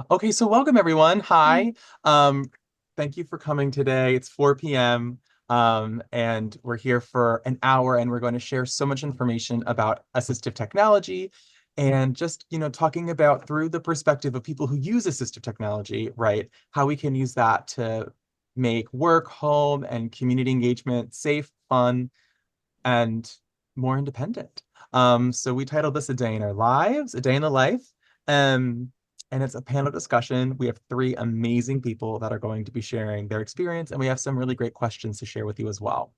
Okay, so welcome everyone. Hi. Um, Thank you for coming today. It's 4 p.m. And we're here for an hour and we're going to share so much information about assistive technology and just, talking about through the perspective of people who use assistive technology, right? How we can use that to make work, home, and community engagement safe, fun, and more independent. So we titled this A Day in Our Lives, A Day in the Life. Um, and it's a panel discussion. We have three amazing people that are going to be sharing their experience, and we have some really great questions to share with you as well.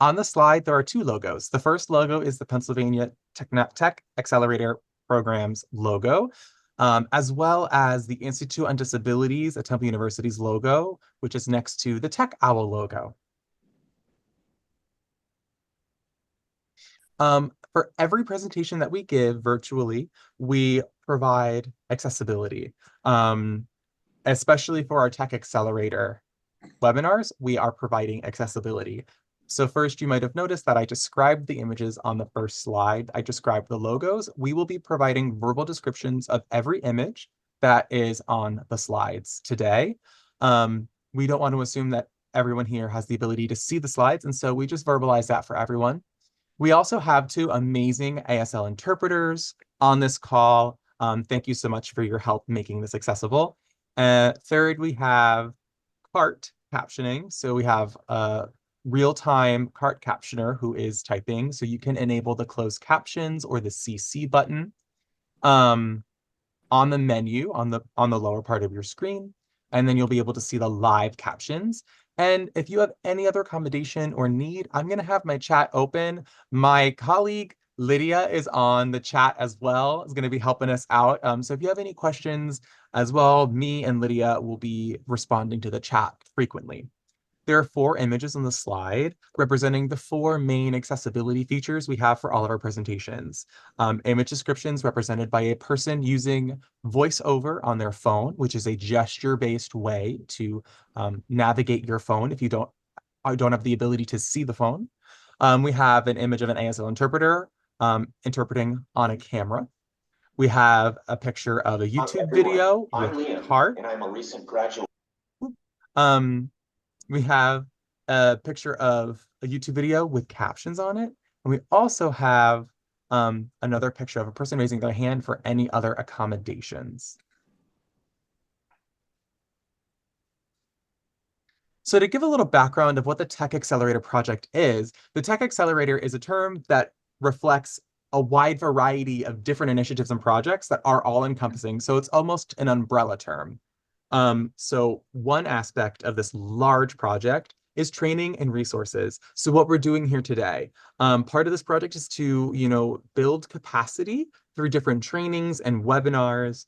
On the slide, there are two logos. The first logo is the Pennsylvania Tech Accelerator Program's logo, as well as the Institute on Disabilities at Temple University's logo, which is next to the Tech Owl logo. For every presentation that we give virtually, we provide accessibility. Um, Especially for our Tech Accelerator webinars, we are providing accessibility. So first, you might have noticed that I described the images on the first slide. I described the logos. We will be providing verbal descriptions of every image that is on the slides today. We don't want to assume that everyone here has the ability to see the slides, and so we just verbalize that for everyone. We also have two amazing ASL interpreters on this call. Thank you so much for your help making this accessible. Third, we have cart captioning. So we have a real-time cart captioner who is typing. So you can enable the closed captions or the CC button um, on the menu on the lower part of your screen. And then you'll be able to see the live captions. And if you have any other accommodation or need, I'm going to have my chat open. My colleague Lydia is on the chat as well, is going to be helping us out. So if you have any questions as well, me and Lydia will be responding to the chat frequently. There are four images on the slide representing the four main accessibility features we have for all of our presentations. Image descriptions represented by a person using VoiceOver on their phone, which is a gesture-based way to navigate your phone if you don't have the ability to see the phone. We have an image of an ASL interpreter interpreting on a camera. We have a picture of a Hi, YouTube everyone. video I'm with Liam, cart. and I'm a recent graduate. Um, we have a picture of a YouTube video with captions on it. And we also have another picture of a person raising their hand for any other accommodations. So to give a little background of what the Tech Accelerator project is, the Tech Accelerator is a term that reflects a wide variety of different initiatives and projects that are all encompassing. So it's almost an umbrella term. So one aspect of this large project is training and resources. So what we're doing here today, part of this project is to, build capacity through different trainings and webinars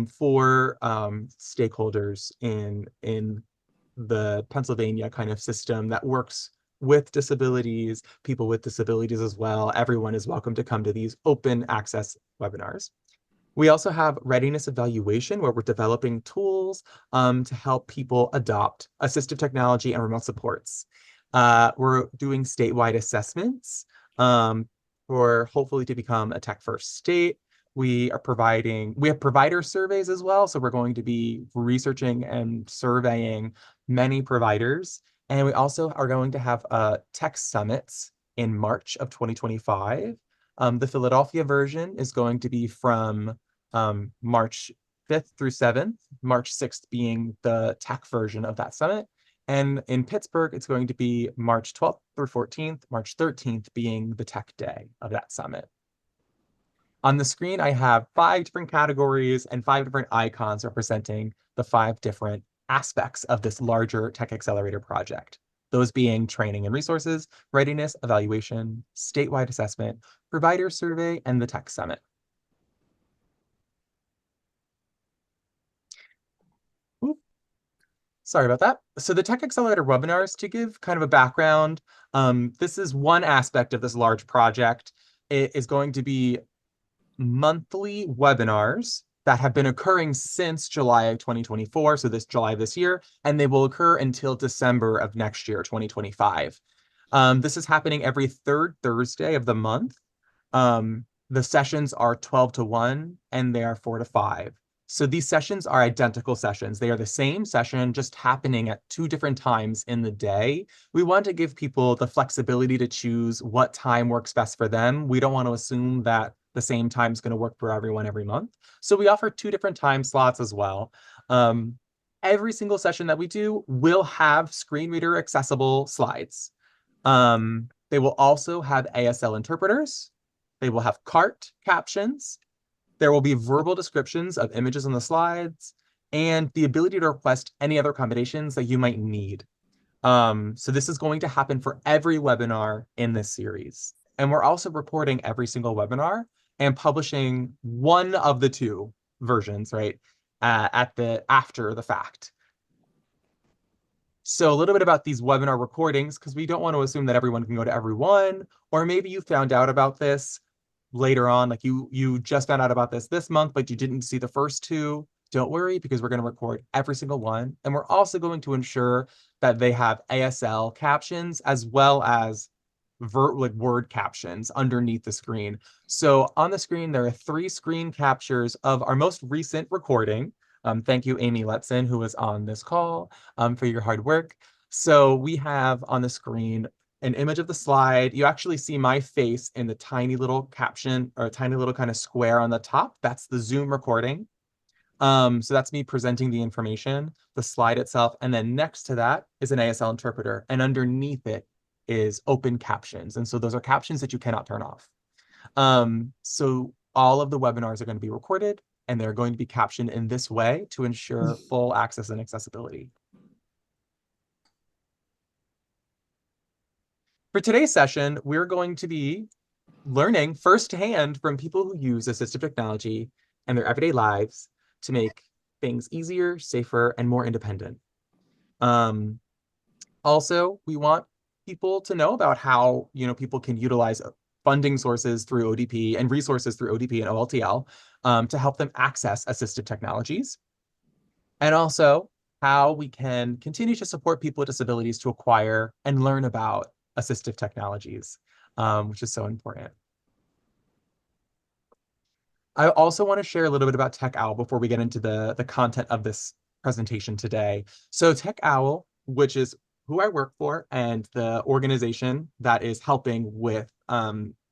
for stakeholders in the Pennsylvania kind of system that works with disabilities, people with disabilities as well. Everyone is welcome to come to these open access webinars. We also have readiness evaluation, where we're developing tools to help people adopt assistive technology and remote supports. We're doing statewide assessments um, for hopefully to become a tech first state. We have provider surveys as well. So we're going to be researching and surveying many providers. And we also are going to have tech summits in March of 2025. The Philadelphia version is going to be from March 5th through 7th, March 6th being the tech version of that summit. And in Pittsburgh, it's going to be March 12th through 14th, March 13th being the tech day of that summit. On the screen, I have 5 different categories and 5 different icons representing the 5 different aspects of this larger Tech Accelerator project. Those being training and resources, readiness, evaluation, statewide assessment, provider survey, and the tech summit. Oop, sorry about that. So the Tech Accelerator webinars, to give kind of a background, this is one aspect of this large project. It is going to be monthly webinars that have been occurring since July of 2024, so this July of this year, and they will occur until December of next year, 2025. This is happening every third Thursday of the month. The sessions are 12 to 1, and they are 4 to 5. So these sessions are identical sessions. They are the same session, just happening at two different times in the day. We want to give people the flexibility to choose what time works best for them. We don't want to assume that the same time is going to work for everyone every month. So we offer two different time slots as well. Um, every single session that we do will have screen reader accessible slides. They will also have ASL interpreters. They will have cart captions. There will be verbal descriptions of images on the slides and the ability to request any other accommodations that you might need. So this is going to happen for every webinar in this series. And we're also recording every single webinar and publishing one of the two versions, right, after the fact. So a little bit about these webinar recordings, because we don't want to assume that everyone can go to every one, or maybe you found out about this later on, like you just found out about this month, but you didn't see the first two. Don't worry, because we're going to record every single one. And we're also going to ensure that they have ASL captions as well as word captions underneath the screen. So on the screen, there are 3 screen captures of our most recent recording. Thank you, Amy Letson, who was on this call, for your hard work. So we have on the screen an image of the slide. You actually see my face in the tiny little caption or a tiny little kind of square on the top. That's the Zoom recording. So that's me presenting the information, the slide itself, and then next to that is an ASL interpreter, and underneath it is open captions. And so those are captions that you cannot turn off. So all of the webinars are going to be recorded, and they're going to be captioned in this way to ensure full access and accessibility. For today's session, we're going to be learning firsthand from people who use assistive technology in their everyday lives to make things easier, safer, and more independent. Also, we want people to know about how people can utilize funding sources through ODP and resources through ODP and OLTL to help them access assistive technologies. And also how we can continue to support people with disabilities to acquire and learn about assistive technologies, which is so important. I also want to share a little bit about TechOwl before we get into the content of this presentation today. So TechOwl, which is who I work for and the organization that is helping with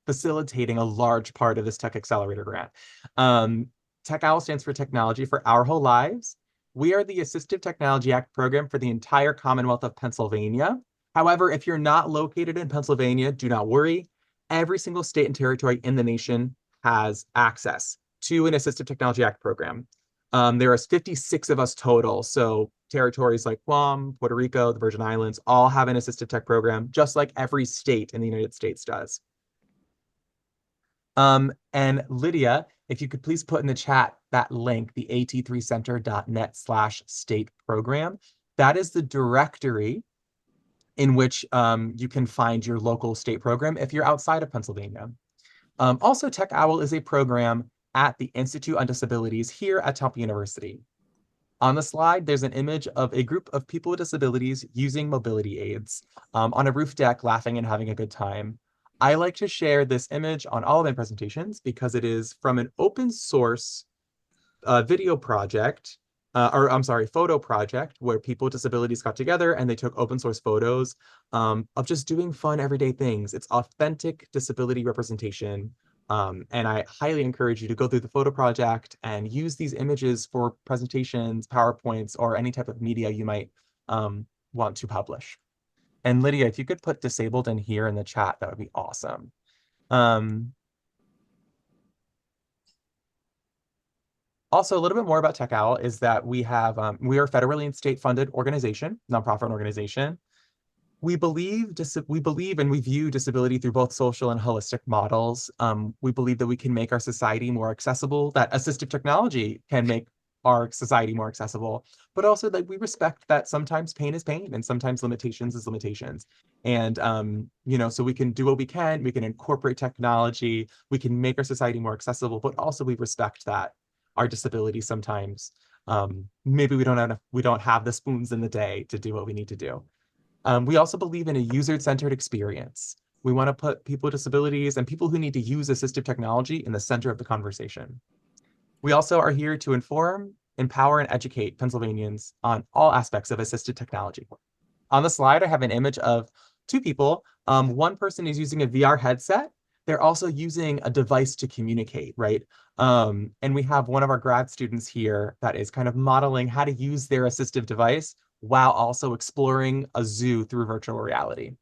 facilitating a large part of this Tech Accelerator grant. TechOwl stands for Technology for Our Whole Lives. We are the Assistive Technology Act program for the entire Commonwealth of Pennsylvania. However, if you're not located in Pennsylvania, do not worry. Every single state and territory in the nation has access to an Assistive Technology Act program. There are 56 of us total. So territories like Guam, Puerto Rico, the Virgin Islands, all have an assistive tech program, just like every state in the United States does. And Lydia, if you could please put in the chat that link, the at3center.net/state program. That is the directory in which you can find your local state program if you're outside of Pennsylvania. Also, TechOwl is a program at the Institute on Disabilities here at Temple University. On the slide, there's an image of a group of people with disabilities using mobility aids on a roof deck, laughing and having a good time. I like to share this image on all of my presentations because it is from an open source video project, photo project where people with disabilities got together and they took open source photos of just doing fun everyday things. It's authentic disability representation. And I highly encourage you to go through the photo project and use these images for presentations, PowerPoints, or any type of media you might want to publish. And Lydia, if you could put disabled in here in the chat, that would be awesome. Also, a little bit more about TechOwl is that we are a federally and state funded organization, nonprofit organization. We believe and we view disability through both social and holistic models. We believe that we can make our society more accessible, that assistive technology can make our society more accessible, but also that we respect that sometimes pain is pain and sometimes limitations is limitations. And, so we can do what we can incorporate technology, we can make our society more accessible, but also we respect that our disability sometimes, maybe we don't have the spoons in the day to do what we need to do. We also believe in a user-centered experience. We want to put people with disabilities and people who need to use assistive technology in the center of the conversation. We also are here to inform, empower, and educate Pennsylvanians on all aspects of assistive technology. On the slide, I have an image of two people. One person is using a VR headset. They're also using a device to communicate, right? And we have one of our grad students here that is kind of modeling how to use their assistive device while also exploring a zoo through virtual reality.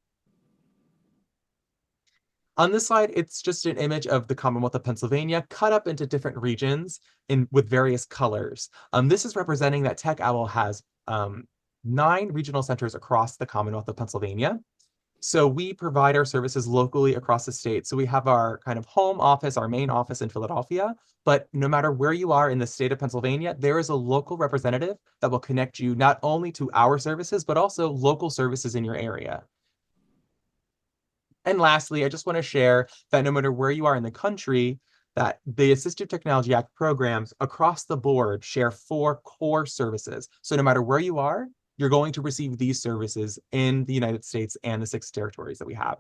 On this slide, it's just an image of the Commonwealth of Pennsylvania cut up into different regions with various colors. This is representing that Tech Owl has 9 regional centers across the Commonwealth of Pennsylvania. So we provide our services locally across the state. So we have our kind of home office, our main office in Philadelphia, but no matter where you are in the state of Pennsylvania, there is a local representative that will connect you not only to our services, but also local services in your area. And lastly, I just want to share that no matter where you are in the country, that the Assistive Technology Act programs across the board share 4 core services. So no matter where you are, you're going to receive these services in the United States and the 6 territories that we have.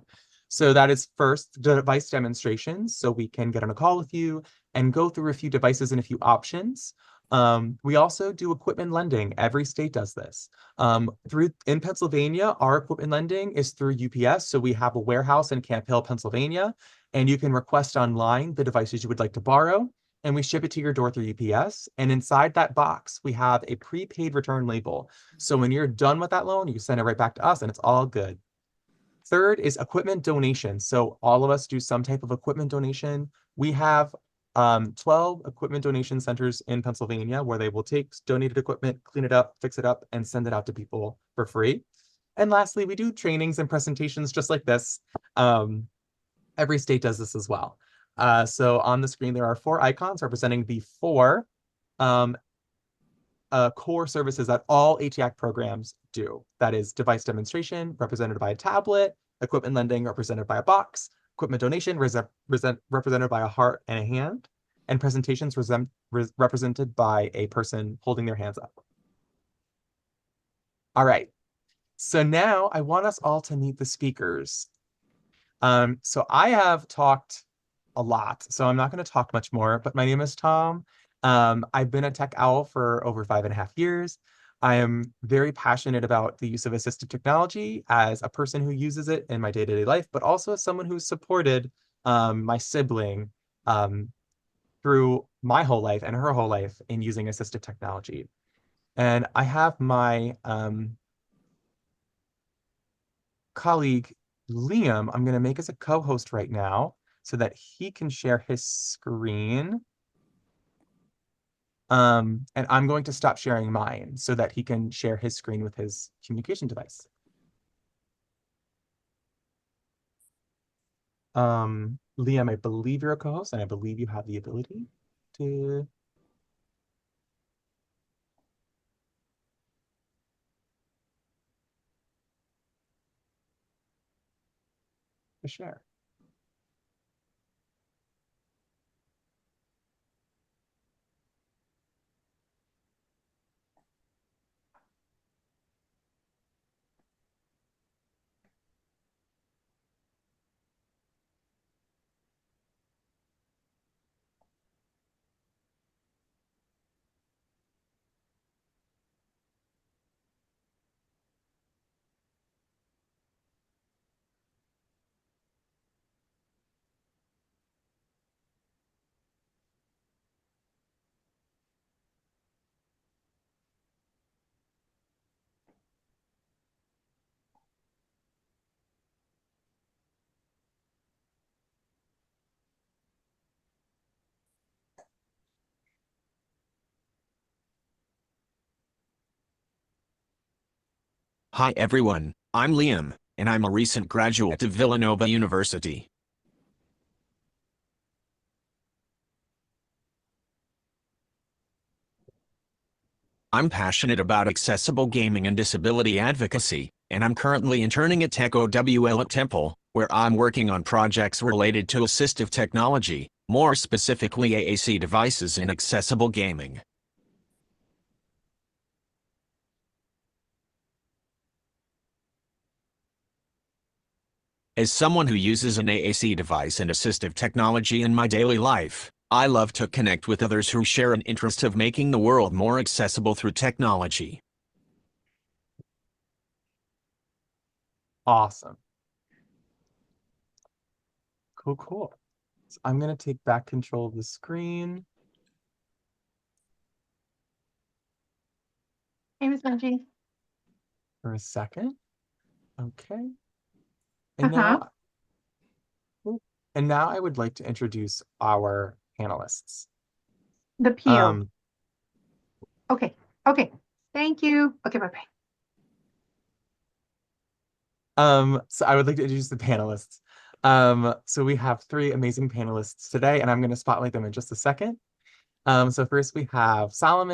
So that is first, device demonstrations. So we can get on a call with you and go through a few devices and a few options. We also do equipment lending. Every state does this. In Pennsylvania, our equipment lending is through UPS. So we have a warehouse in Camp Hill, Pennsylvania, and you can request online the devices you would like to borrow, and we ship it to your door through UPS. And inside that box, we have a prepaid return label. So when you're done with that loan, you send it right back to us and it's all good. Third is equipment donation. So all of us do some type of equipment donation. We have 12 equipment donation centers in Pennsylvania where they will take donated equipment, clean it up, fix it up, and send it out to people for free. And lastly, we do trainings and presentations just like this. Every state does this as well. So on the screen, there are 4 icons representing the 4 core services that all ATAC programs do. That is device demonstration, represented by a tablet, equipment lending, represented by a box, equipment donation, represented by a heart and a hand, and presentations represented by a person holding their hands up. All right, so now I want us all to meet the speakers. So I have talked a lot, so I'm not going to talk much more, but my name is Tom. I've been a tech owl for over 5.5 years. I am very passionate about the use of assistive technology as a person who uses it in my day-to-day life, but also as someone who's supported my sibling through my whole life and her whole life in using assistive technology. And I have my colleague, Liam, I'm going to make as a co-host right now so that he can share his screen. And I'm going to stop sharing mine so that he can share his screen with his communication device. Liam, I believe you're a co-host, and I believe you have the ability to share. Hi everyone, I'm Liam, and I'm a recent graduate of Villanova University. I'm passionate about accessible gaming and disability advocacy, and I'm currently interning at Tech OWL at Temple, where I'm working on projects related to assistive technology, more specifically AAC devices in accessible gaming. As someone who uses an AAC device and assistive technology in my daily life, I love to connect with others who share an interest of making the world more accessible through technology. Awesome. Cool, cool. So I'm going to take back control of the screen Hey, Miss Bungie. for a second. Okay. And Uh-huh. now, and now I would like to introduce our panelists. The PO. Um, Okay. Okay. Thank you. Okay, bye-bye. so I would like to introduce the panelists. So we have three amazing panelists today, and I'm going to spotlight them in just a second. So first we have Sam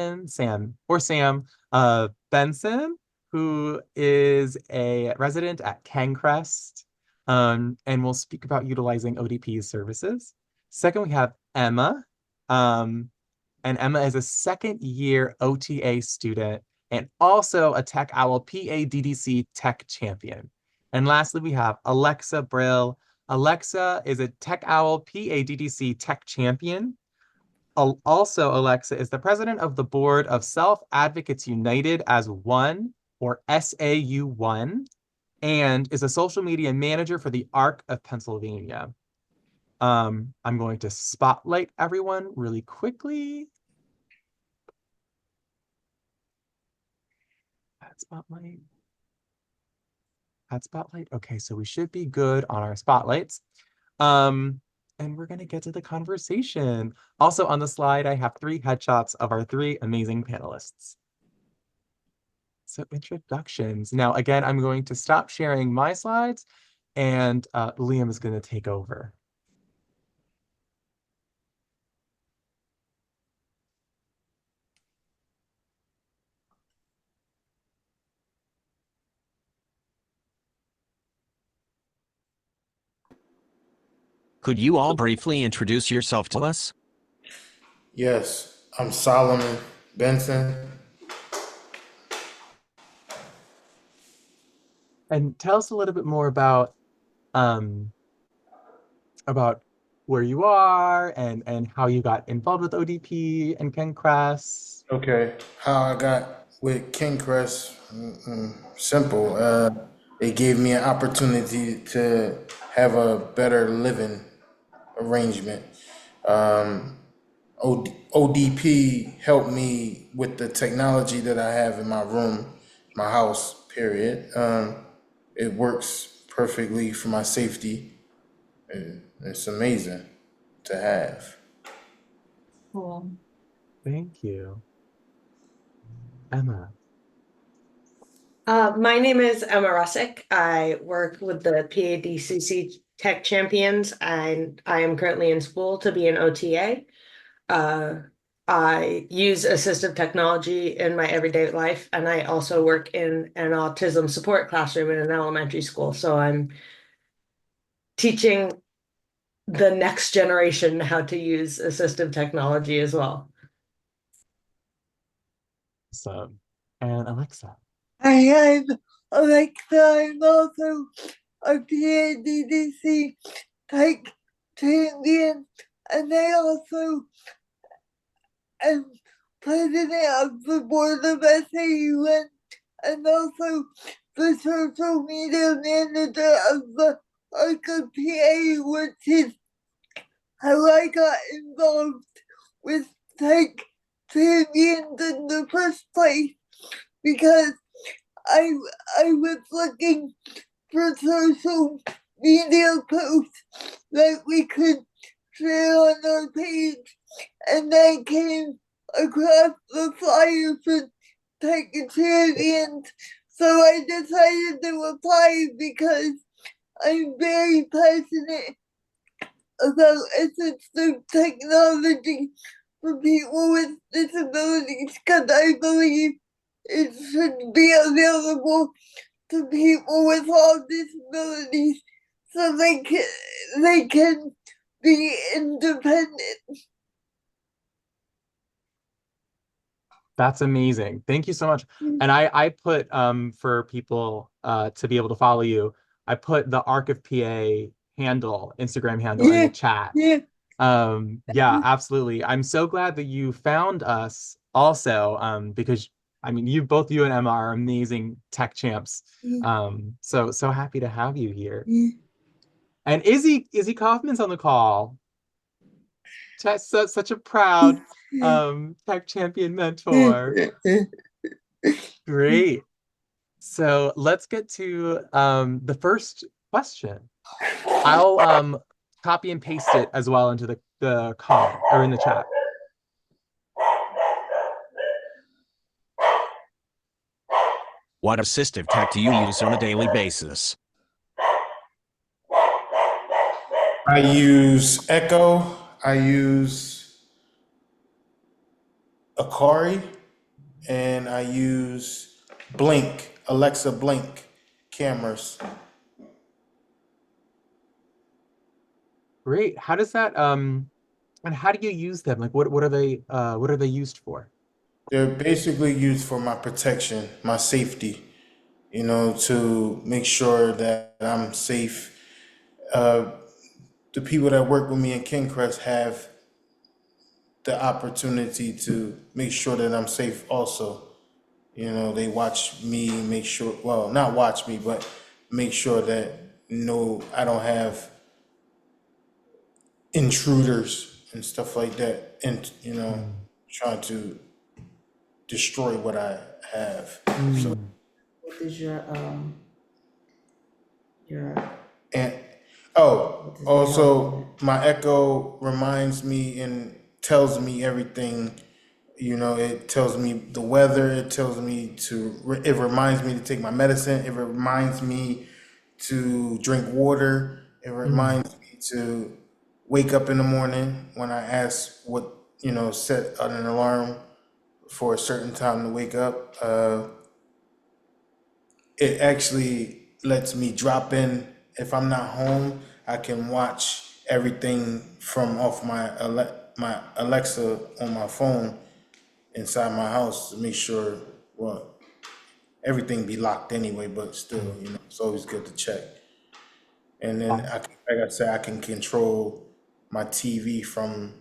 Benson, who is a resident at Cancrest, and will speak about utilizing ODP's services. Second, we have Emma, and Emma is a second year OTA student and also a Tech Owl PADDC Tech Champion. And lastly, we have Alexa Brill. Alexa is a Tech Owl PADDC Tech Champion. Also, Alexa is the president of the board of Self Advocates United as One, or SAU1, and is a social media manager for the ARC of Pennsylvania. I'm going to spotlight everyone really quickly. Add spotlight. Add spotlight. Okay, so we should be good on our spotlights. And we're going to get to the conversation. Also on the slide, I have 3 headshots of our 3 amazing panelists. So introductions. Now, again, I'm going to stop sharing my slides and Liam is going to take over. Could you all briefly introduce yourself to us? Yes, I'm Solomon Benson. And tell us a little bit more um, about where you are and how you got involved with ODP and Kencrest. Okay, how I got with King Crest, simple. It gave me an opportunity to have a better living arrangement. ODP helped me with the technology that I have in my room, my house, period. It works perfectly for my safety. It's amazing to have. Cool. Thank you. Emma. My name is Emma Russick. I work with the PADCC Tech Champions, and I am currently in school to be an OTA. I use assistive technology in my everyday life, and I also work in an autism support classroom in an elementary school. So I'm teaching the next generation how to use assistive technology as well. So, and Alexa. I am Alexa. I'm also a PADDC Tech Champion, and I also am president of the board of SAUN and also the social media manager of the ARCA PA, which is how I got involved with Tech Champions in the first place, because I I was looking for social media posts that we could share on our page, and I came across the flyer for Tech Champions, so I decided to apply because I'm very passionate about assistive technology for people with disabilities, because I believe it should be available to people with all disabilities so they can be independent. That's amazing. Thank you so much. And I put for people to be able to follow you, I put the Arc of PA handle, Instagram handle in Yeah, the chat. yeah, Yeah, absolutely. I'm so glad that you found us also, because I mean, both you and Emma are amazing tech champs. So happy to have you here. And Izzy Kaufman's on the call. Such a proud tech champion mentor. Great. So let's get to the first question. I'll copy and paste it as well into the comment or in the chat. What assistive tech do you use on a daily basis? I use Echo. I use Akari, and I use Blink, Alexa Blink cameras. Great. How does that and how do you use them? Like what are they used for? They're basically used for my protection, my safety, to make sure that I'm safe. Uh, the people that work with me in Kingcrest have the opportunity to make sure that I'm safe also. They watch me make sure, well, not watch me, but make sure that no, I don't have intruders and stuff like that, and trying to destroy what I have. So, Mm. What is your and what is your also help? my Echo reminds me and tells me everything. It tells me the weather. It tells me it reminds me to take my medicine. It reminds me to drink water. It Mm. reminds me to wake up in the morning when I ask set an alarm for a certain time to wake up. It actually lets me drop in. If I'm not home, I can watch everything from off my Alexa on my phone inside my house to make sure, well, everything be locked anyway, but still, it's always good to check. And then like I said, I can control my TV from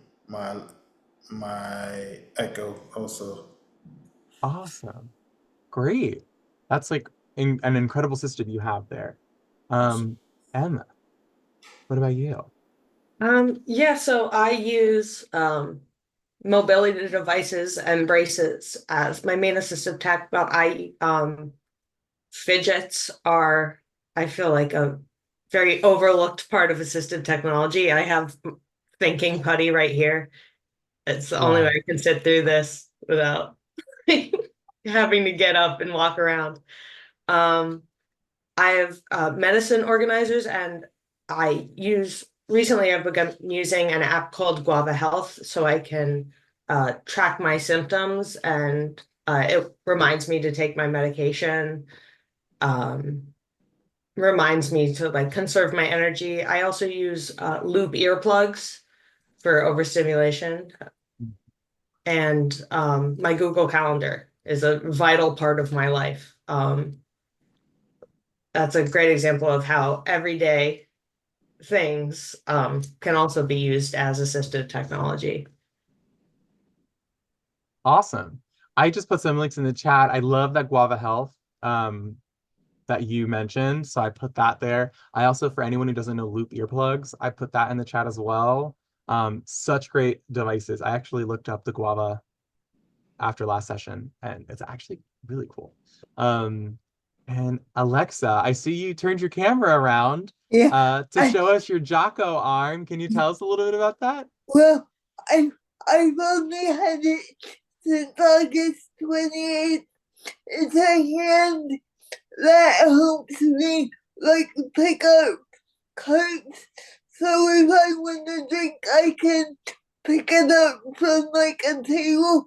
my Echo also. Awesome. Great. That's like an incredible system you have there. Emma, what about you? Yeah, so I use mobility devices and braces as my main assistive tech, but I fidgets are, I feel like, a very overlooked part of assistive technology. I have thinking putty right here. It's the only way Yeah. I can sit through this without having to get up and walk around. Um, I have medicine organizers, and recently I've begun using an app called Guava Health so I can track my symptoms, and it reminds me to take my medication, um, reminds me to like conserve my energy. I also use loop earplugs for overstimulation, and my Google Calendar is a vital part of my life. That's a great example of how everyday things can also be used as assistive technology. Awesome. I just put some links in the chat. I love that Guava Health um, that you mentioned. So I put that there. I also, for anyone who doesn't know loop earplugs, I put that in the chat as well. Such great devices. I actually looked up the Guava after last session, and it's actually really cool. And Alexa, I see you turned your camera around Yeah, to I show us your Jocko arm. Can you tell us a little bit about that? well, I've only had it since August 28th. It's a hand that helps me like pick up cards. So if I want to drink, I can pick it up from like a table,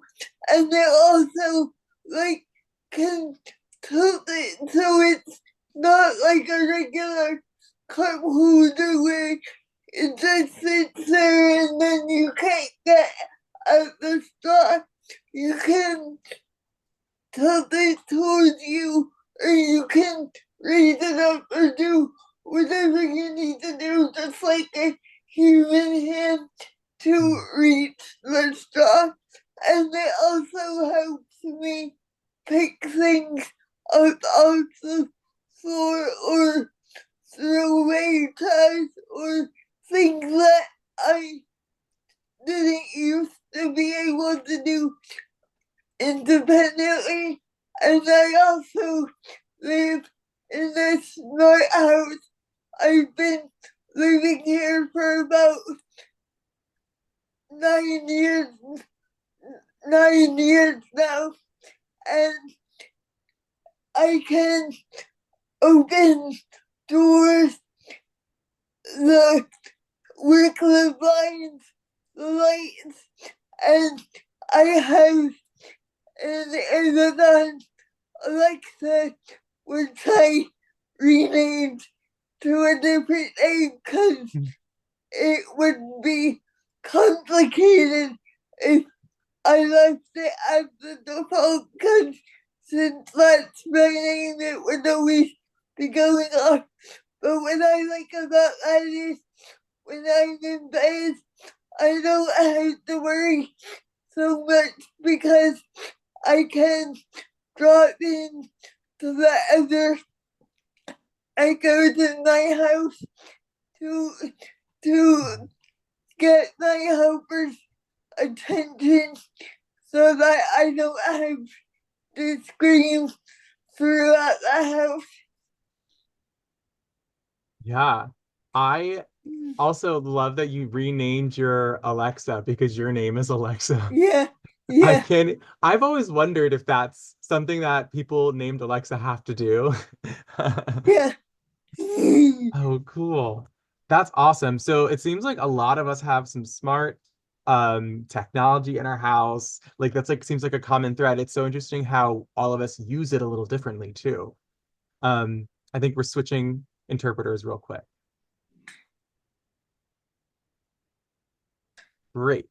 and it also like can tilt it so it's not like a regular cup holder where it just sits there and then you can't get at the straw. You can tilt it towards you, or you can raise it up or do whatever you need to do, just like a human hand. to reach the straw, and it also helps me pick things up off the floor or throw away trash or things that I didn't used to be able to do independently. And I also live in a smart house. I've been living here for about 9 years, 9 years now, and I can open doors, the work the blinds, the lights, and I have an Amazon Alexa, which I renamed to a different name because it would be complicated if I left it as the default, because since that's my name, it would always be going off. But what I like about that is when I'm in bed, I don't have to worry so much because I can drop in to the other echoes in my house to to get my helper's attention so that I don't have to scream throughout the house. Yeah. I also love that you renamed your Alexa because your name is Alexa. Yeah, yeah, I've always wondered if that's something that people named Alexa have to do. yeah. Oh, cool. That's awesome. So it seems like a lot of us have some smart technology in our house. Like that's like seems like a common thread. It's so interesting how all of us use it a little differently too. I think we're switching interpreters real quick. Great.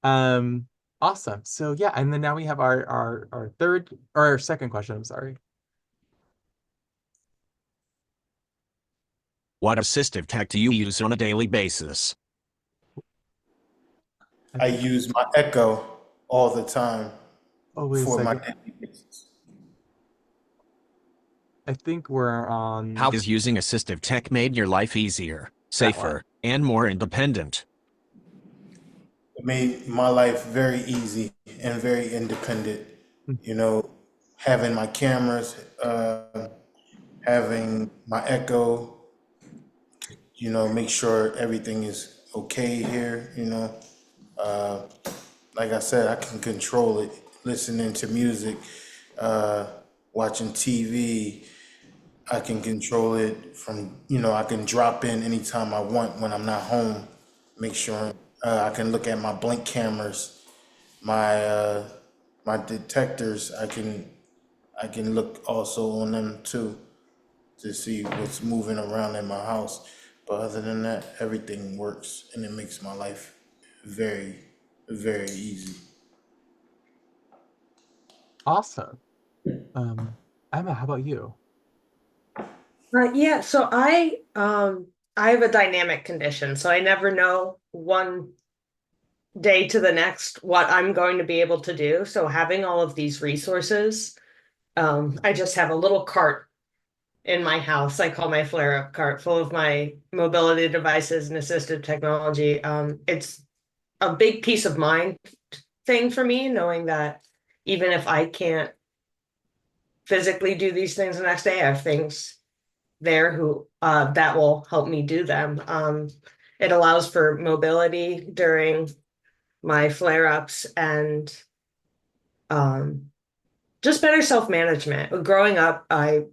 Um, awesome. So yeah, and then now we have our third or our second question, I'm sorry. What assistive tech do you use on a daily basis? I I think, use my Echo all the time oh, wait a for my second. daily basis. I think we're on How has using assistive tech made your life easier, that one. safer, and more independent? It made my life very easy and very independent. Hmm. You know, having my cameras, having my Echo, make sure everything is okay here, Uh, like I said, I can control it, listening to music, uh, watching TV. I can control it from, I can drop in anytime I want when I'm not home. Make sure I can look at my blink cameras, my detectors. I can look also on them too to see what's moving around in my house. But other than that, everything works and it makes my life very, very easy. Awesome. Emma, how about you? Yeah, so I have a dynamic condition, so I never know one day to the next what I'm going to be able to do. So having all of these resources, I just have a little cart in my house. I call my flare up cart full of my mobility devices and assistive technology. It's a big peace of mind thing for me, knowing that even if I can't physically do these things the next day, I have things there who that will help me do them. It allows for mobility during my flare ups and um, just better self management. Growing up, I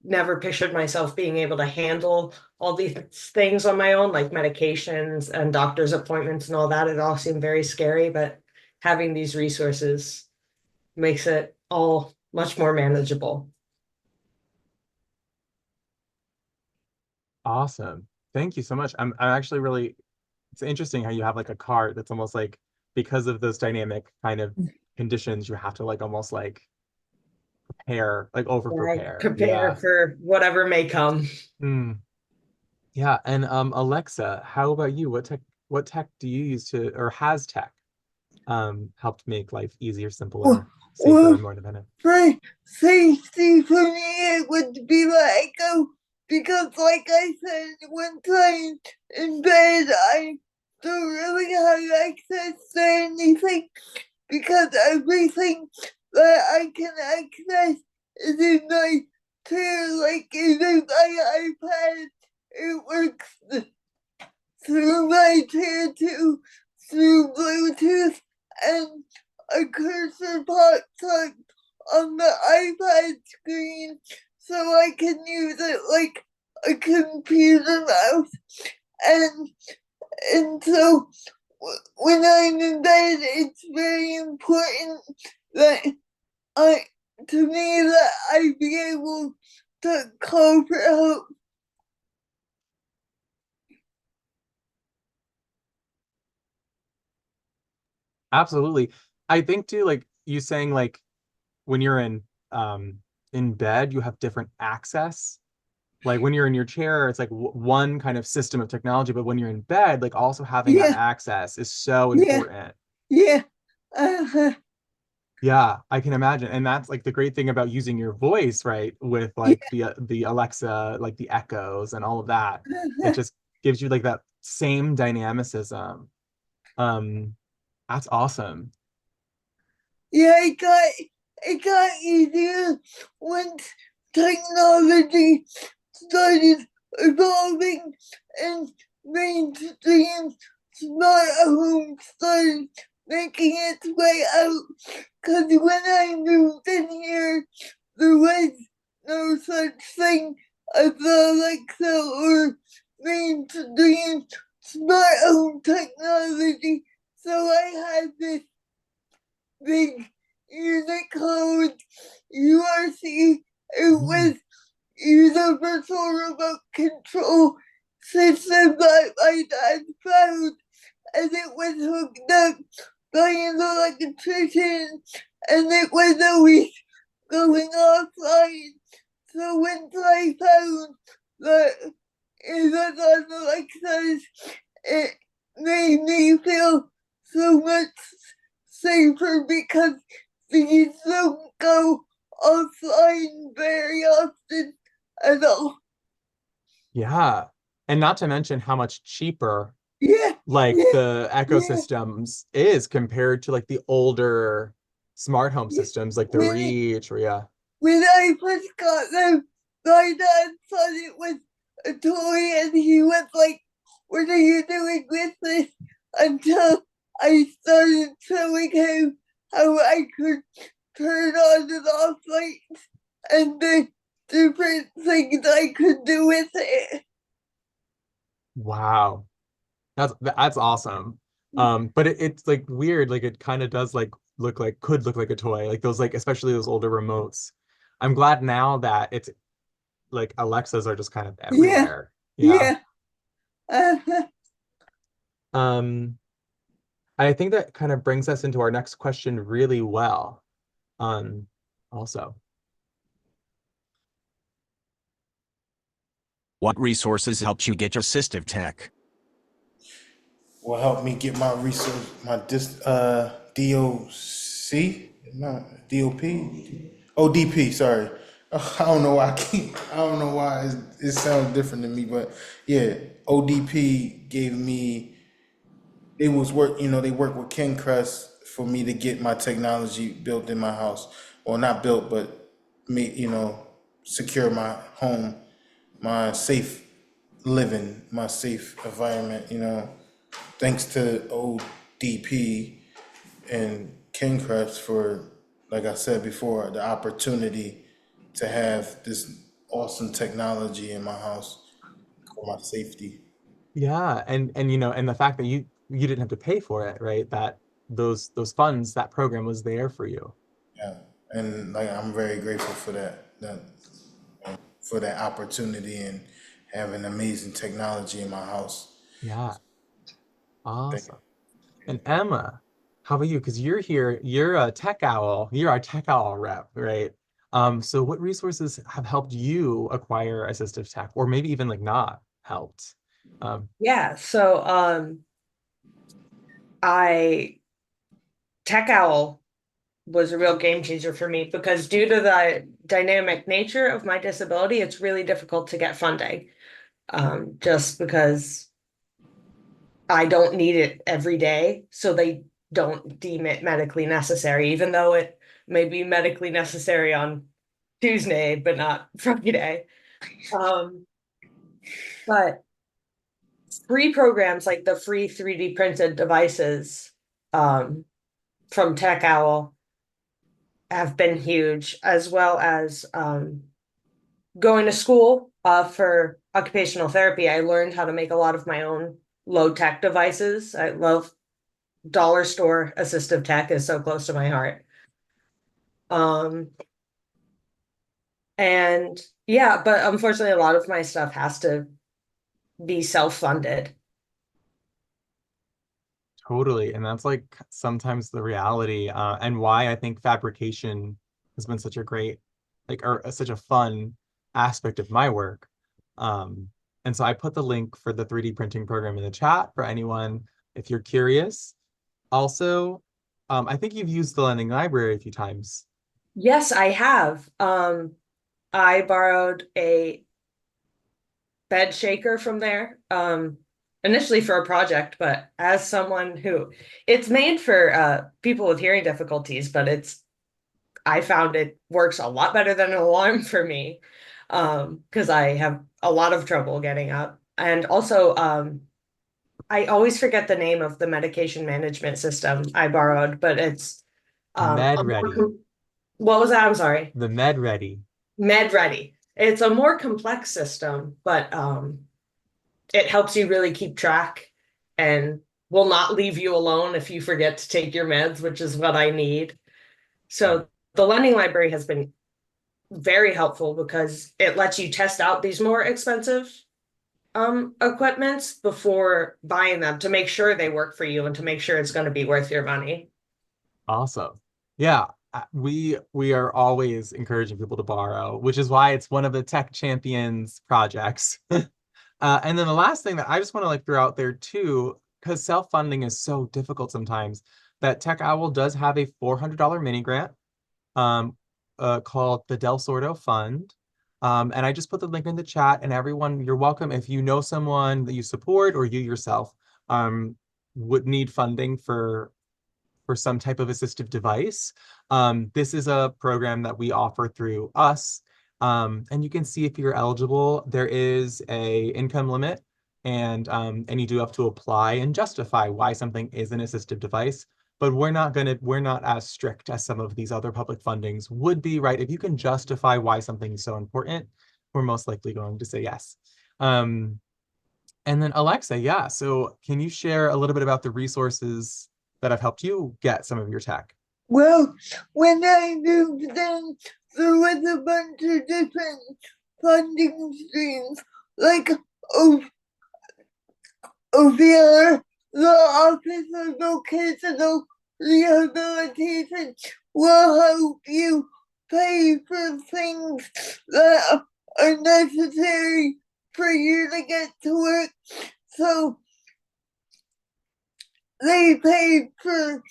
never pictured myself being able to handle all these things on my own, like medications and doctor's appointments and all that. It all seemed very scary, but having these resources makes it all much more manageable. Awesome. Thank you so much. I'm actually really, it's interesting how you have like a cart that's almost like because of those dynamic kind of conditions, you have to like almost like prepare, like over I prepare. prepare Yeah. for whatever may come. Hmm. Yeah. And Alexa, how about you? What what tech do you use to, or has tech helped make life easier, Well, simpler, safer, well, and more independent? for safety for me, it would be let go because, like I said, one time in bed, I don't really have access to anything because everything that I can access is in my chair, like even my iPad. It works through my chair too, through Bluetooth, and a cursor pops up on the iPad screen so I can use it like a computer mouse. And so when I'm in bed, it's very important that I to me that I be able to call for help. Absolutely. I think too, like you saying, like when you're in bed, you have different access. Like when you're in your chair, it's like one kind of system of technology, but when you're in bed, like also having that Yeah, access is so yeah, important. yeah. Uh-huh. Yeah, I can imagine. And that's like the great thing about using your voice, right? With Yeah, like the Alexa, like the echoes and all of that. It uh-huh. just gives you like that same dynamicism. Um, that's awesome. Yeah, it got easier once technology started evolving and mainstream smart home started making its way out. Cause when I moved in here, there was no such thing as Alexa or mainstream smart home technology. So I had this big Unicode URC. It Mm. was universal remote control system that my dad found, and it was hooked up by an electrician, and it was always going offline. So once I found that it was on Alexa's, it made me feel so much safer because these don't go offline very often at all. Yeah. And not to mention how much cheaper Yeah, like yeah, the yeah, ecosystems is compared to like the older smart home yeah. systems like the When, Reach or yeah. when I first got them, my dad thought it was a toy and he was like, "What are you doing with this?" Until I started showing him how I could turn on and off lights and the different things I could do with it. Wow. That's awesome. But it's like weird, like it kind of does like look like could look like a toy, like those like especially those older remotes. I'm glad now that it's like Alexas are just kind of Yeah, everywhere. Yeah. yeah. Uh, Um, I think that kind of brings us into our next question really well. Also. What resources helped you get assistive tech? Will help me get my research, my DOC, not DOP, ODP. Sorry, I don't know why I don't know why it sounds different to me, but yeah, ODP gave me. It was work. They work with Ken Crest for me to get my technology built in my house, or not built, but me, secure my home, my safe living, my safe environment. Thanks to ODP and Kingcrest for, like I said before, the opportunity to have this awesome technology in my house for my safety. Yeah, and and the fact that you didn't have to pay for it, right? That those funds, that program was there for you. Yeah, and like I'm very grateful for that opportunity and having amazing technology in my house. Yeah, Thank awesome. And Emma, how about you? Because you're here, you're a tech owl, you're our tech owl rep, right? So what resources have helped you acquire assistive tech, or maybe even like not helped? Um, Yeah, so Tech Owl was a real game changer for me because due to the dynamic nature of my disability, it's really difficult to get funding. Just because I don't need it every day, so they don't deem it medically necessary, even though it may be medically necessary on Tuesday, but not Friday. But free programs like the free 3D printed devices from Tech Owl have been huge, as well as going to school for occupational therapy. I learned how to make a lot of my own low tech devices. I love dollar store assistive tech is so close to my heart. And yeah, but unfortunately, a lot of my stuff has to be self-funded. Totally. And that's like sometimes the reality, and why I think fabrication has been such a great, like, or such a fun aspect of my work. And so I put the link for the 3D printing program in the chat for anyone if you're curious. Also, I think you've used the lending library a few times. Yes, I have. I borrowed a bed shaker from there, initially for a project, but as someone who it's made for people with hearing difficulties, but I found it works a lot better than an alarm for me, because I have a lot of trouble getting up. And also, I always forget the name of the medication management system I borrowed, but it's Med a more Ready. what was that? I'm sorry. The Med Ready. MedReady. It's a more complex system, but it helps you really keep track and will not leave you alone if you forget to take your meds, which is what I need. So the lending library has been very helpful because it lets you test out these more expensive equipments before buying them to make sure they work for you and to make sure it's going to be worth your money. Awesome. Yeah, we are always encouraging people to borrow, which is why it's one of the Tech Champions projects. And then the last thing that I just want to like throw out there too, because self-funding is so difficult sometimes, that Tech Owl does have a $400 mini grant um, called the Del Sordo Fund. And I just put the link in the chat, and everyone, you're welcome. If you know someone that you support or you yourself would need funding for some type of assistive device, this is a program that we offer through us. And you can see if you're eligible, there is a income limit, and you do have to apply and justify why something is an assistive device. But we're not as strict as some of these other public fundings would be, right? If you can justify why something is so important, we're most likely going to say yes. And then Alexa, yeah. So can you share a little bit about the resources that have helped you get some of your tech? Well, when I moved in, there was a bunch of different funding streams, like OVR, the Office of Vocational Rehabilitation, will help you pay for things that are necessary for you to get to work. So they paid for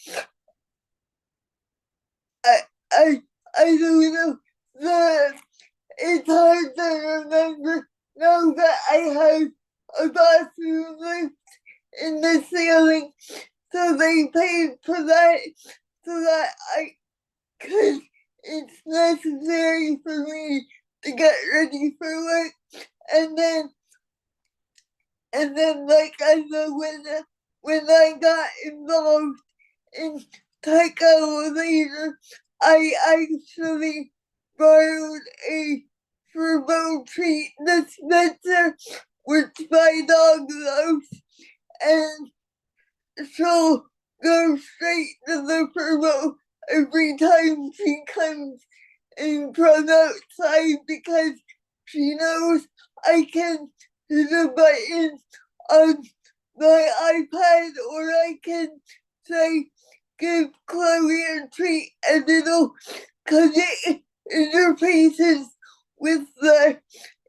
I don't know the it's hard to remember now that I have a bathroom lift in the ceiling. So they paid for that so that cause it's necessary for me to get ready for work. And then like I know when I got involved in Accelerator, I actually borrowed a verbal treat dispenser, which my dog loves, and she'll go straight to the verbal every time she comes in from outside because she knows I can hit a button on my iPad, or I can say give Chloe a treat, and it'll, cause it interfaces with the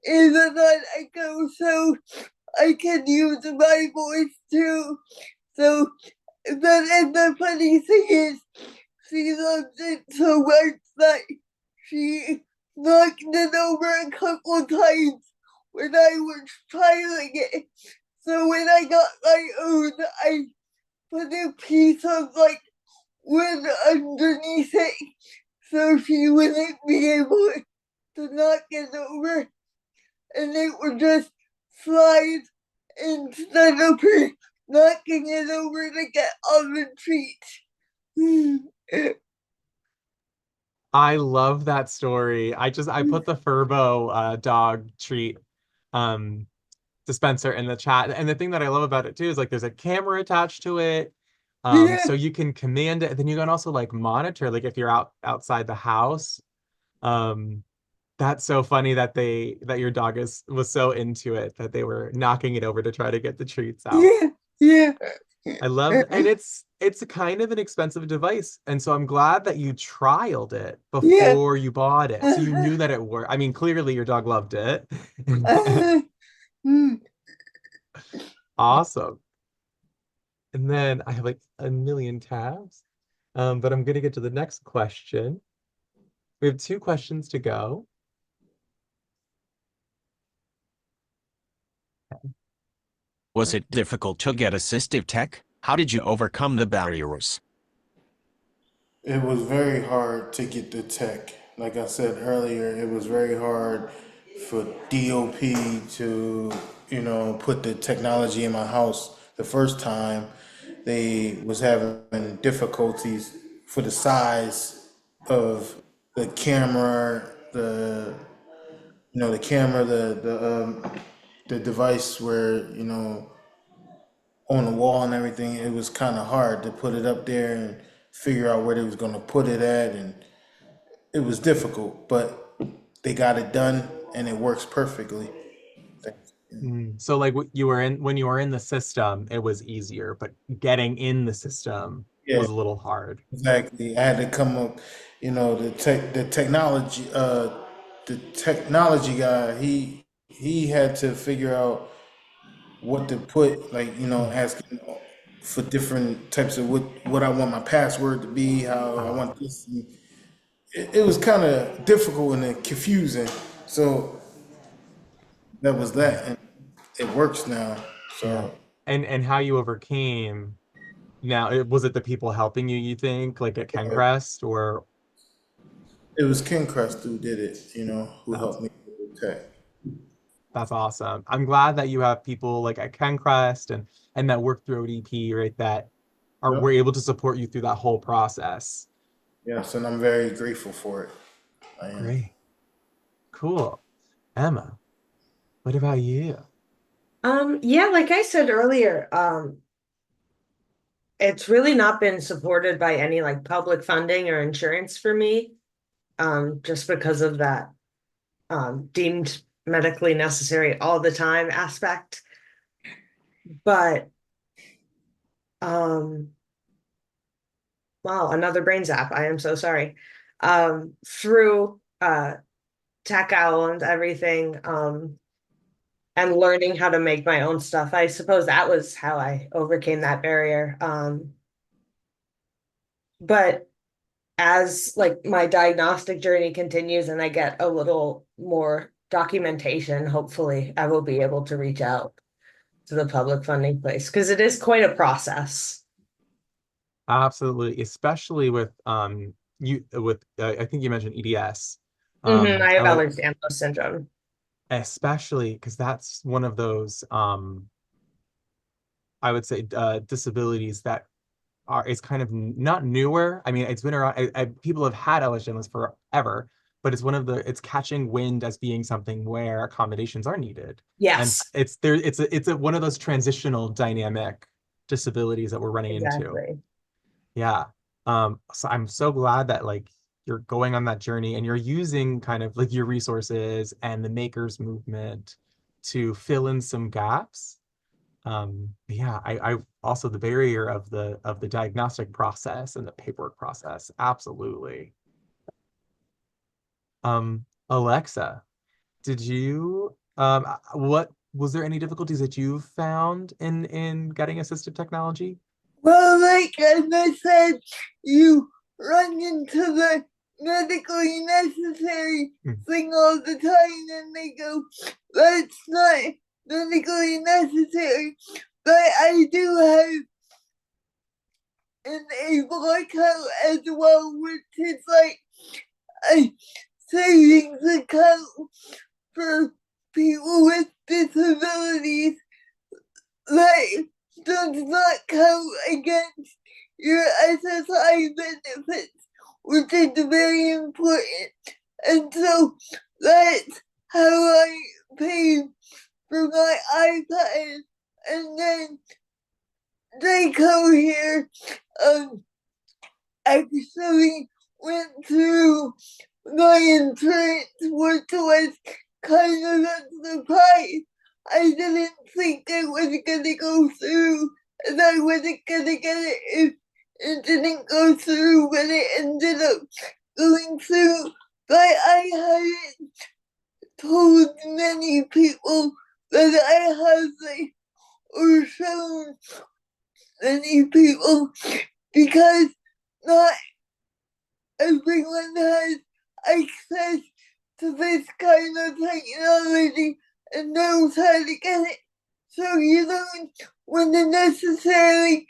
internet echo, so I can use my voice too. So and the funny thing is, she loves it so much that she knocked it over a couple times when I was trialing it. So when I got my own, I put a piece of like wood underneath it so she wouldn't be able to knock it over, and it would just slide instead of her knocking it over to get on the treat. I love that story. I put the Furbo dog treat um dispenser in the chat. And the thing that I love about it too is like there's a camera attached to it. Yeah, So you can command it. Then you can also like monitor, like if you're outside the house. Um, that's so funny that that your dog was so into it that they were knocking it over to try to get the treats out. yeah, yeah. I love, and it's a kind of an expensive device, and so I'm glad that you trialed it Yeah. before you bought it, so you knew that it worked. I mean, clearly your dog loved it. Mm. Awesome. And then I have like a million tabs, but I'm gonna get to the next question. We have two questions to go. Was it difficult to get assistive tech? How did you overcome the barriers? It was very hard to get the tech. Like I said earlier, it was very hard for DOP to, put the technology in my house. The first time they was having difficulties for the size of the camera, the camera, the device where, on the wall and everything. It was kind of hard to put it up there and figure out where they was gonna put it at, and it was difficult, but they got it done and it works perfectly. So like you were in when you were in the system, it was easier, but getting in the system Yeah, was a little hard. exactly. I had to come up, the technology guy, he had to figure out what to put, like, asking for different types of what I want my password to be, how I Uh, want this. It was kind of difficult and then confusing. So that was yeah, that, and it works now. yeah. So And how you overcame now, was it the people helping you, you think, like at KenCrest, or it was Ken Crest who did it, who that's helped me with the tech. that's awesome. I'm glad that you have people like at KenCrest and that work through ODP, right, that are Yep. were able to support you through that whole process. Yes, and I'm very grateful for it. I am. Great. Cool. Emma, what about you? Yeah, like I said earlier, it's really not been supported by any like public funding or insurance for me, just because of that deemed medically necessary all the time aspect. But um, wow, another brain zap. I am so sorry. Through Tech Owl and everything, and learning how to make my own stuff. I suppose that was how I overcame that barrier. But as like my diagnostic journey continues and I get a little more documentation, hopefully I will be able to reach out to the public funding place because it is quite a process. Absolutely, especially with you with I think you mentioned EDS. I have I would Ehlers-Danlos syndrome. especially because that's one of those I would say disabilities that are is kind of not newer. I mean, it's been around. People have had Ehlers-Danlos forever, but it's one of the it's catching wind as being something where accommodations are needed, and Yes, it's there. One of those transitional dynamic disabilities that we're running into. exactly. Yeah. So I'm so glad that like you're going on that journey and you're using kind of like your resources and the makers movement to fill in some gaps. Yeah, I also the barrier of the diagnostic process and the paperwork process. Absolutely. Alexa, did you what was there any difficulties that you found in getting assistive technology? Well, like Emma said, you run into the medically necessary Mm. thing all the time, and they go, that's not medically necessary. But I do have an able account as well, which is like a savings account for people with disabilities that does not count against your SSI benefits, which is very important. And so that's how I pay for my iPad. And then they come here, um, actually went through my insurance, which was kind of a surprise. I didn't think it was gonna go through, and I wasn't gonna get it if it didn't go through, but it ended up going through. But I haven't told many people that I have, like, or shown many people, because not everyone has access to this kind of technology and knows how to get it. So you don't want to necessarily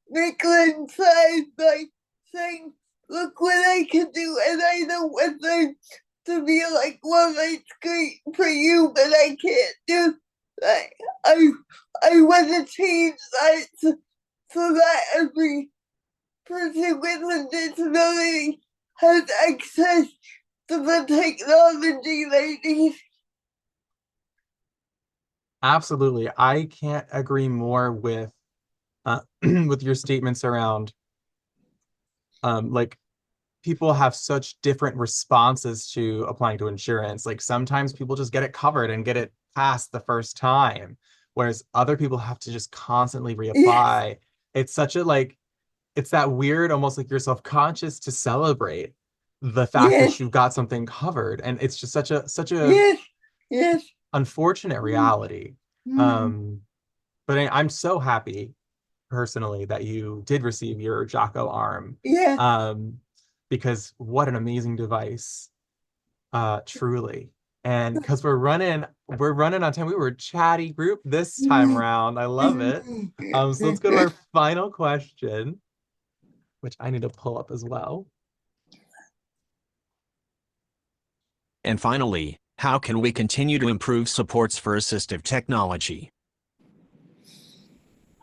make them sad by saying, look what I can do, and I don't want them to be like, well, that's great for you, but I can't do that. I want to change that so that every person with a disability has access to the technology they need. Absolutely. I can't agree more with with your statements around like people have such different responses to applying to insurance. Like sometimes people just get it covered and get it passed the first time, whereas other people have to just constantly Yes, reapply. It's such a like it's that weird, almost like you're self-conscious to celebrate the fact yes, that you've got something covered. And it's just such a yes, yes. unfortunate reality. Mm, Um, but I'm so happy personally that you did receive your Jocko arm. yeah. Um, because what an amazing device, truly. And because we're running on time. We were a chatty group this time around. I love it. So let's go to our final question, which I need to pull up as well. And finally, how can we continue to improve supports for assistive technology?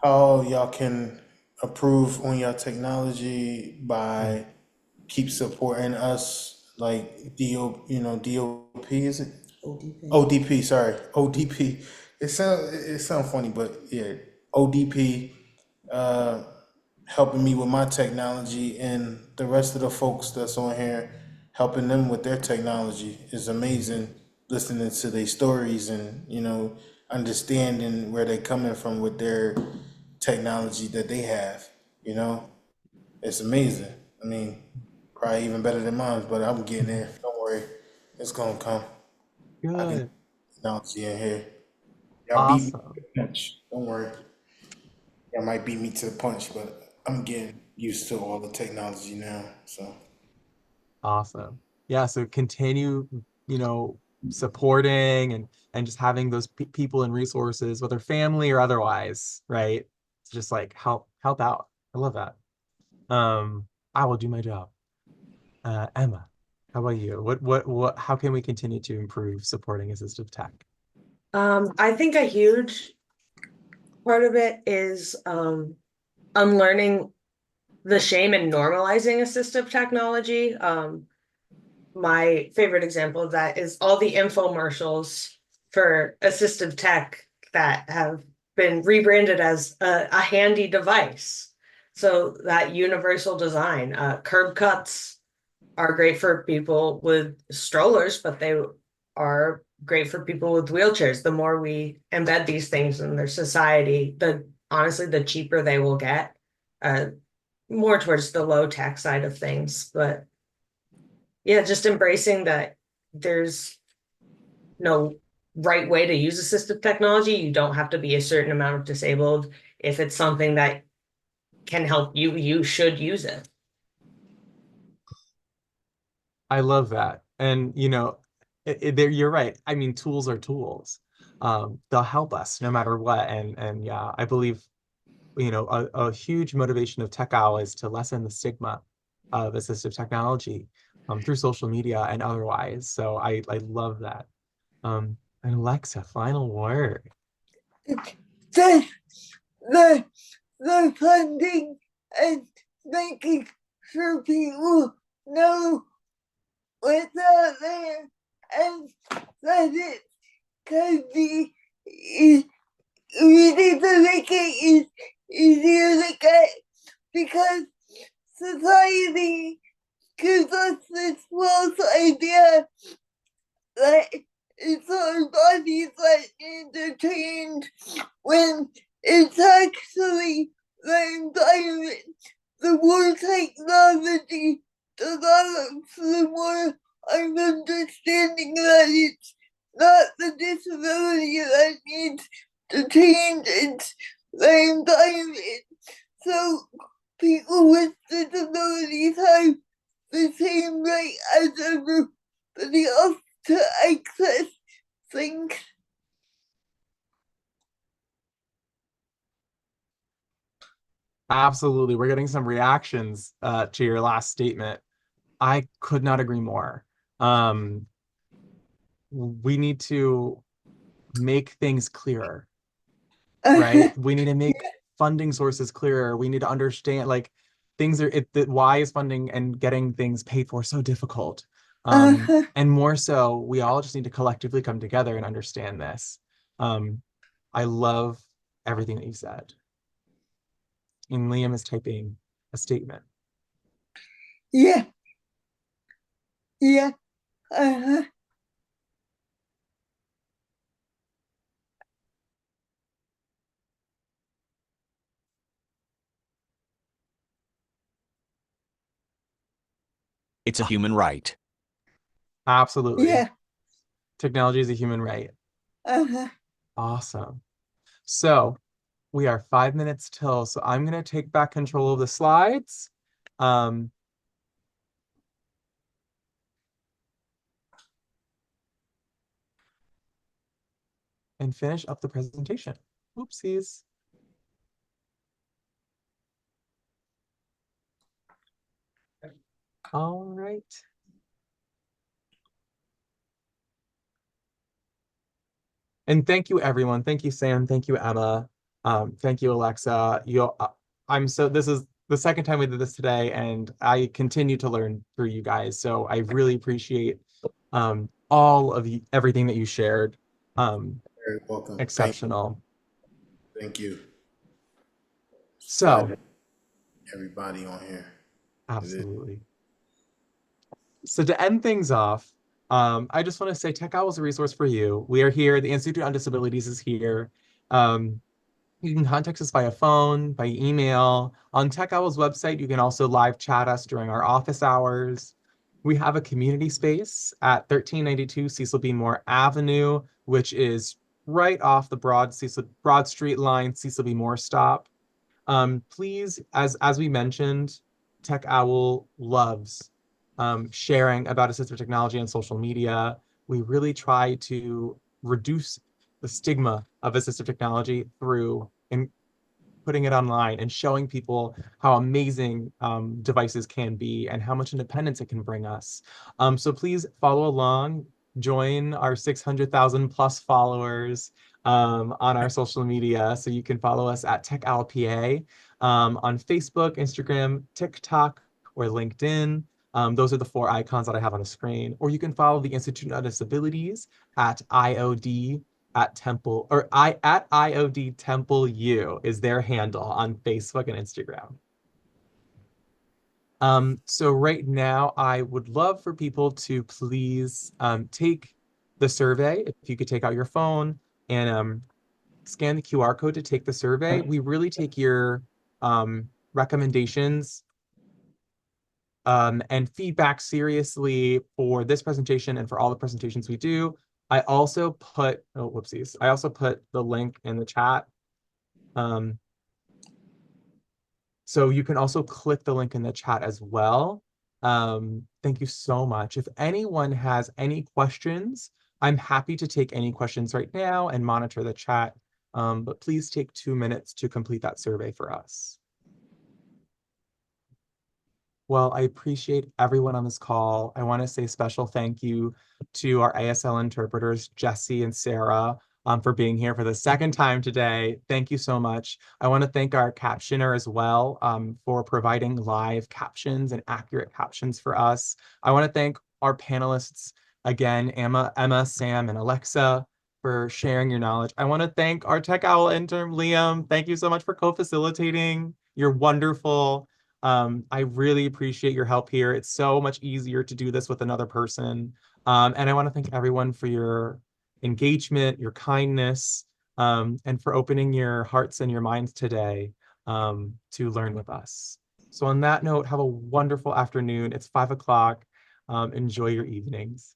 How y'all can improve on your technology Mm. by keep supporting us, like DOP, is it? ODP. ODP, sorry, ODP. It sound funny, but yeah, ODP, uh, helping me with my technology, and the rest of the folks that's on here, helping them with their technology is amazing. Listening to their stories and understanding where they're coming from with their technology that they have. You know, it's amazing. I mean, probably even better than mine, but I'm getting there. Don't worry, it's gonna come. I can Good. technology in here. Y'all beat me to Awesome. the punch. Don't worry. Y'all might beat me to the punch, but I'm getting used to all the technology now. So Awesome. Yeah, so continue, supporting and just having those people and resources, whether family or otherwise, right? To just like help out. I love that. I will do my job. Emma, how about you? What how can we continue to improve supporting assistive tech? I think a huge part of it is unlearning the shame and normalizing assistive technology. My favorite example of that is all the infomercials for assistive tech that have been rebranded as a handy device. So that universal design, curb cuts are great for people with strollers, but they are great for people with wheelchairs. The more we embed these things in their society, the honestly, the cheaper they will get. Uh, More towards the low tech side of things, but yeah, just embracing that there's no right way to use assistive technology. You don't have to be a certain amount of disabled. If it's something that can help you, you should use it. I love that. And you're right. I mean, tools are tools. They'll help us no matter what. And yeah, I believe, a huge motivation of Tech Owl is to lessen the stigma of assistive technology through social media and otherwise. So I love that. And Alexa, final word. The, the, the funding and making sure people know what's out there and that it can be easy to make it easier to get because society gives us this false idea that it's our bodies that need to change when it's actually the environment. The more technology develops, the more I'm understanding that it's not the disability that needs to change, it's the environment. So people with disabilities have the same right as everybody else to access things. Absolutely. We're getting some reactions to your last statement. I could not agree more. We need to make things clearer, right? We need to make funding sources clearer. We need to understand like why is funding and getting things paid for so difficult? And more so, we all just need to collectively come together and understand this. I love everything that you said. And Liam is typing a statement. Yeah, yeah, uh-huh. It's a human right. Absolutely. Yeah, Technology is a human right. uh-huh. Awesome. So we are 5 minutes till, so I'm going to take back control of the slides. Um, and finish up the presentation. Oopsies. All right. And thank you, everyone. Thank you, Sam. Thank you, Emma. Thank you, Alexa. This is the second time we did this today, and I continue to learn through you guys. So I really appreciate all of everything that you shared. Very welcome. Exceptional. Thank you. It's glad So, to have everybody on here. absolutely. So to end things off, I just want to say Tech Owl is a resource for you. We are here. The Institute on Disabilities is here. You can contact us via phone, by email. On Tech Owl's website, you can also live chat us during our office hours. We have a community space at 1392 Cecil B. Moore Avenue, which is right off the Broad Street line, Cecil B. Moore stop. Please, as we mentioned, Tech Owl loves sharing about assistive technology on social media. We really try to reduce the stigma of assistive technology through putting it online and showing people how amazing devices can be and how much independence it can bring us. So please follow along, join our 600,000 plus followers on our social media. So you can follow us at TechOwlPA on Facebook, Instagram, TikTok, or LinkedIn. Those are the 4 icons that I have on the screen. Or you can follow the Institute of Disabilities at IOD at Temple or I at IOD Temple U is their handle on Facebook and Instagram. So right now I would love for people to please take the survey. If you could take out your phone and scan the QR code to take the survey. We really take your recommendations and feedback seriously for this presentation and for all the presentations we do. I also put, oh, whoopsies. I also put the link in the chat. So you can also click the link in the chat as well. Thank you so much. If anyone has any questions, I'm happy to take any questions right now and monitor the chat. But please take 2 minutes to complete that survey for us. Well, I appreciate everyone on this call. I want to say special thank you to our ASL interpreters, Jesse and Sarah, for being here for the second time today. Thank you so much. I want to thank our captioner as well, for providing live captions and accurate captions for us. I want to thank our panelists again, Emma, Sam, and Alexa, for sharing your knowledge. I want to thank our Tech Owl intern, Liam. Thank you so much for co-facilitating. You're wonderful. I really appreciate your help here. It's so much easier to do this with another person. And I want to thank everyone for your engagement, your kindness, and for opening your hearts and your minds today, to learn with us. So on that note, have a wonderful afternoon. It's 5 o'clock. Enjoy your evenings.